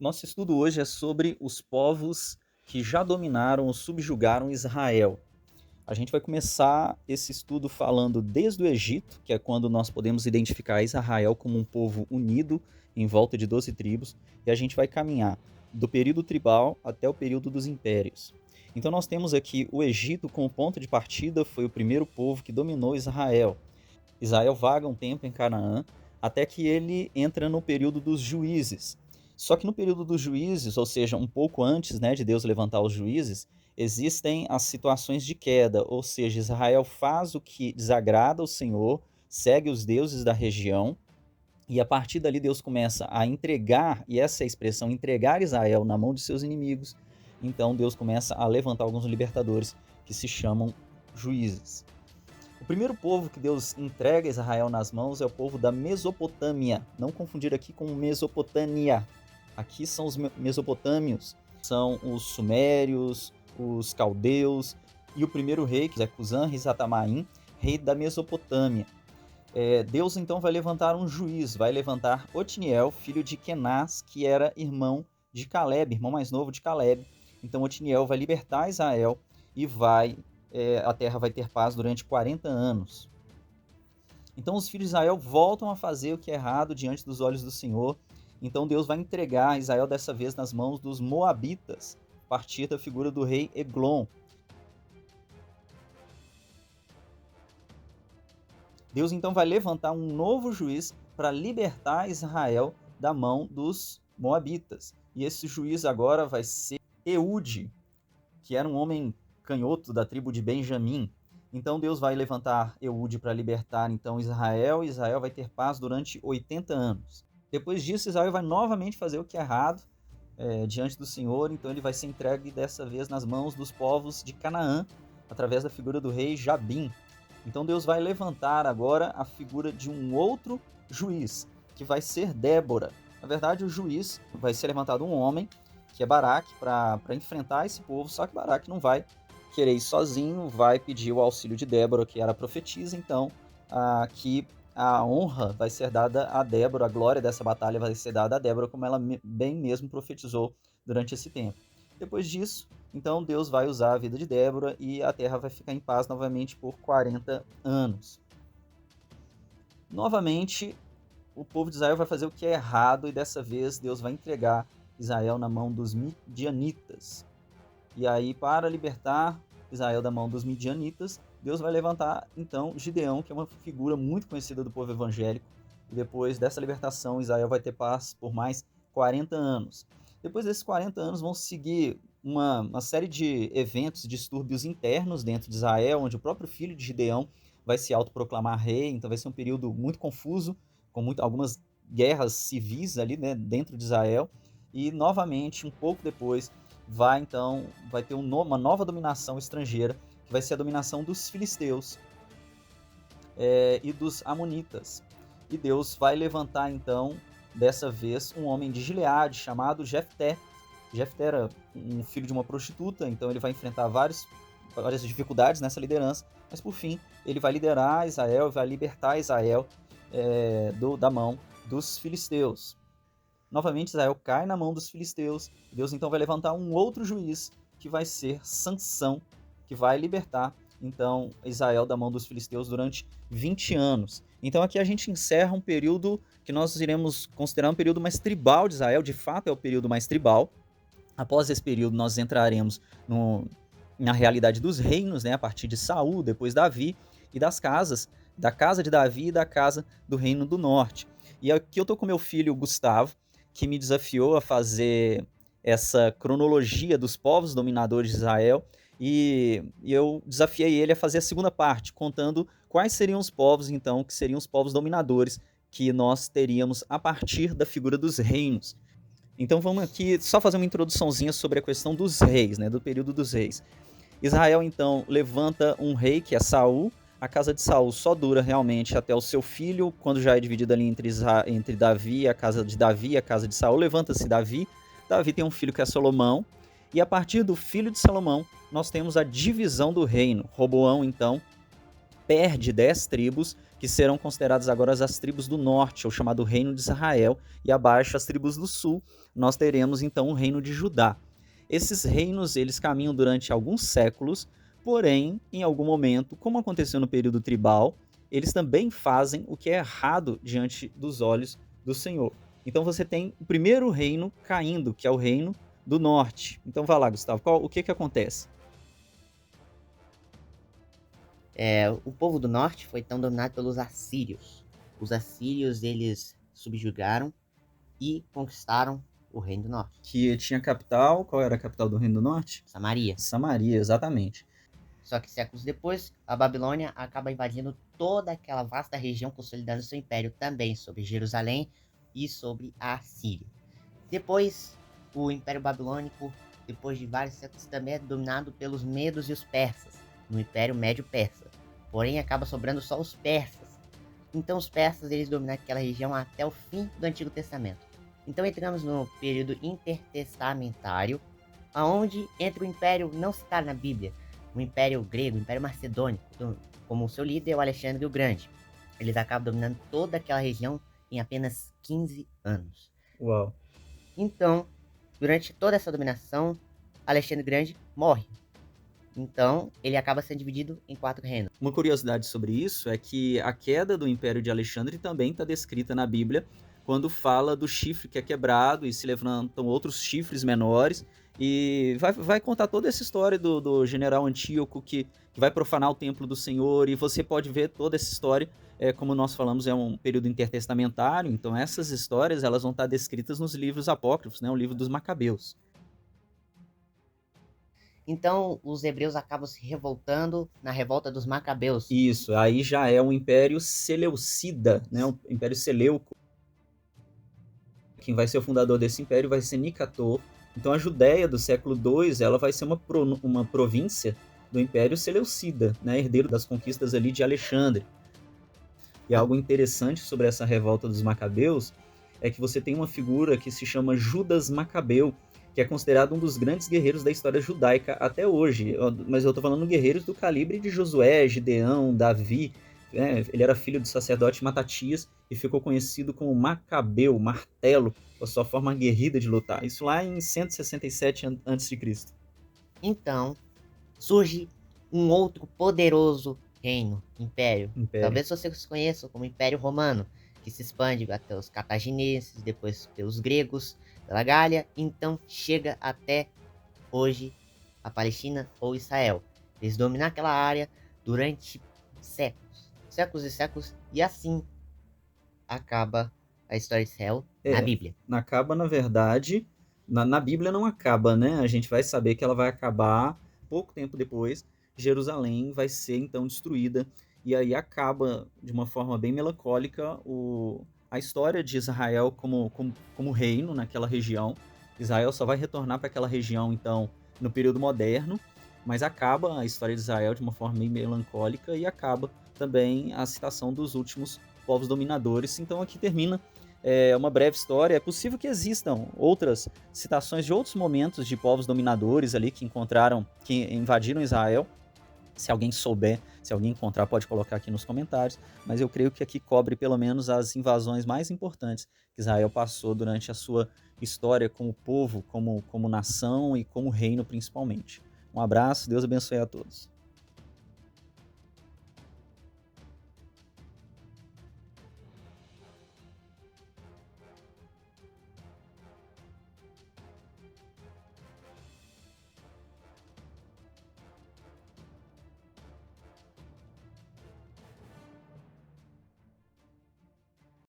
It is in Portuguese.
Nosso estudo hoje é sobre os povos que já dominaram ou subjugaram Israel. A gente vai começar esse estudo falando desde o Egito, que é quando nós podemos identificar Israel como um povo unido em volta de 12 tribos, e a gente vai caminhar do período tribal até o período dos impérios. Então nós temos aqui o Egito como ponto de partida, foi o primeiro povo que dominou Israel. Israel vaga um tempo em Canaã, até que ele entra no período dos juízes. Só que no período dos juízes, ou seja, um pouco antes, de Deus levantar os juízes, existem as situações de queda, ou seja, Israel faz o que desagrada ao Senhor, segue os deuses da região, e a partir dali Deus começa a entregar, e essa é a expressão, entregar Israel na mão de seus inimigos. Então Deus começa a levantar alguns libertadores que se chamam juízes. O primeiro povo que Deus entrega Israel nas mãos é o povo da Mesopotâmia. Não confundir aqui com Mesopotâmia. Aqui são os mesopotâmios. São os sumérios, os caldeus e o primeiro rei, que é Cusã-Risatamaim, rei da Mesopotâmia. Deus então vai levantar um juiz, vai levantar Otniel, filho de Kenaz, que era irmão de Caleb, irmão mais novo de Caleb. Então Otniel vai libertar Israel e a terra vai ter paz durante 40 anos. Então os filhos de Israel voltam a fazer o que é errado diante dos olhos do Senhor. Então Deus vai entregar Israel dessa vez nas mãos dos Moabitas, a partir da figura do rei Eglon. Deus então vai levantar um novo juiz para libertar Israel da mão dos Moabitas. E esse juiz agora vai ser Eude, que era um homem canhoto da tribo de Benjamim. Então Deus vai levantar Eude para libertar então Israel, e Israel vai ter paz durante 80 anos. Depois disso, Israel vai novamente fazer o que é errado diante do Senhor, então ele vai ser entregue dessa vez nas mãos dos povos de Canaã, através da figura do rei Jabim. Então Deus vai levantar agora a figura de um outro juiz, que vai ser Débora. Na verdade, o juiz vai ser levantado um homem, que é Baraque, para enfrentar esse povo, só que Baraque não vai querer ir sozinho, vai pedir o auxílio de Débora, que era profetisa, então que a honra vai ser dada a Débora, a glória dessa batalha vai ser dada a Débora, como ela bem mesmo profetizou durante esse tempo. Depois disso, então Deus vai usar a vida de Débora e a terra vai ficar em paz novamente por 40 anos. Novamente, o povo de Israel vai fazer o que é errado e dessa vez Deus vai entregar Israel na mão dos midianitas. E aí, para libertar Israel da mão dos midianitas, Deus vai levantar, então, Gideão, que é uma figura muito conhecida do povo evangélico. E depois dessa libertação, Israel vai ter paz por mais 40 anos. Depois desses 40 anos, vão seguir uma série de eventos, distúrbios internos dentro de Israel, onde o próprio filho de Gideão vai se autoproclamar rei. Então vai ser um período muito confuso, com algumas guerras civis ali, dentro de Israel. E, novamente, um pouco depois, vai ter uma nova dominação estrangeira, que vai ser a dominação dos filisteus e dos amonitas. E Deus vai levantar, então, dessa vez, um homem de Gileade chamado Jefté. Jefté era um filho de uma prostituta, então ele vai enfrentar várias dificuldades nessa liderança, mas por fim ele vai liderar Israel, vai libertar Israel da mão dos filisteus. Novamente Israel cai na mão dos filisteus. Deus então vai levantar um outro juiz, que vai ser Sansão, que vai libertar então Israel da mão dos filisteus durante 20 anos. Então aqui a gente encerra um período que nós iremos considerar um período mais tribal de Israel. De fato é o período mais tribal. Após esse período nós entraremos na realidade dos reinos, a partir de Saul, depois Davi, e das casas, da casa de Davi e da casa do reino do norte. E aqui eu estou com meu filho Gustavo, que me desafiou a fazer essa cronologia dos povos dominadores de Israel, e eu desafiei ele a fazer a segunda parte, contando quais seriam os povos, então, que seriam os povos dominadores que nós teríamos a partir da figura dos reinos. Então vamos aqui só fazer uma introduçãozinha sobre a questão dos reis, do período dos reis. Israel, então, levanta um rei, que é Saul. A casa de Saul só dura realmente até o seu filho, quando já é dividida ali entre Davi, a casa de Davi e a casa de Saul. Levanta-se Davi. Davi tem um filho que é Salomão. E a partir do filho de Salomão, nós temos a divisão do reino. Roboão, então, perde 10 tribos, que serão consideradas agora as tribos do norte, ou chamado Reino de Israel, e abaixo as tribos do sul, nós teremos então o Reino de Judá. Esses reinos, eles caminham durante alguns séculos, porém, em algum momento, como aconteceu no período tribal, eles também fazem o que é errado diante dos olhos do Senhor. Então você tem o primeiro reino caindo, que é o reino do norte. Então vai lá, Gustavo, o que acontece? O povo do norte foi então dominado pelos assírios. Os assírios, eles subjugaram e conquistaram o reino do norte. Que tinha capital, qual era a capital do reino do norte? Samaria. Samaria, exatamente. Só que séculos depois, a Babilônia acaba invadindo toda aquela vasta região, consolidando seu império também sobre Jerusalém e sobre a Síria. Depois, o Império Babilônico, depois de vários séculos, também é dominado pelos medos e os persas, no Império Médio-Persa. Porém, acaba sobrando só os persas. Então, os persas eles dominaram aquela região até o fim do Antigo Testamento. Então, entramos no período intertestamentário, onde entra o império não citado na Bíblia, o Império Grego, o Império Macedônico, como seu líder, o Alexandre o Grande. Eles acabam dominando toda aquela região em apenas 15 anos. Uau. Então, durante toda essa dominação, Alexandre o Grande morre. Então, ele acaba sendo dividido em 4 reinos. Uma curiosidade sobre isso é que a queda do Império de Alexandre também está descrita na Bíblia, quando fala do chifre que é quebrado e se levantam outros chifres menores, e vai contar toda essa história do general Antíoco que vai profanar o templo do Senhor, e você pode ver toda essa história, como nós falamos, é um período intertestamentário, então essas histórias elas vão estar descritas nos livros apócrifos, né, o livro dos Macabeus. Então, os hebreus acabam se revoltando na revolta dos Macabeus. Isso, aí já é um Império Seleucida, né, um Império Seleuco. Quem vai ser o fundador desse império vai ser Nicator. Então a Judéia do século II ela vai ser uma província do Império Seleucida, né, herdeiro das conquistas ali de Alexandre. E algo interessante sobre essa revolta dos Macabeus é que você tem uma figura que se chama Judas Macabeu, que é considerado um dos grandes guerreiros da história judaica até hoje. Mas eu estou falando guerreiros do calibre de Josué, Gideão, Davi. Ele era filho do sacerdote Matatias e ficou conhecido como Macabeu, martelo, a sua forma aguerrida de lutar. Isso lá em 167 a.C. Então, surge um outro poderoso reino, império. Talvez vocês conheçam como Império Romano, que se expande até os cartagineses, depois pelos gregos, pela Gália, então chega até hoje a Palestina ou Israel. Eles dominam aquela área durante séculos e séculos, e assim acaba a história de Israel na Bíblia. Acaba, na verdade, na Bíblia não acaba, né? A gente vai saber que ela vai acabar pouco tempo depois. Jerusalém vai ser então destruída, e aí acaba de uma forma bem melancólica a história de Israel como reino naquela região. Israel só vai retornar para aquela região então no período moderno, mas acaba a história de Israel de uma forma bem melancólica, e acaba também a citação dos últimos povos dominadores. Então aqui termina uma breve história. É possível que existam outras citações de outros momentos de povos dominadores ali que invadiram Israel. Se alguém souber, se alguém encontrar, pode colocar aqui nos comentários. Mas eu creio que aqui cobre pelo menos as invasões mais importantes que Israel passou durante a sua história como povo, como nação e como reino principalmente. Um abraço, Deus abençoe a todos.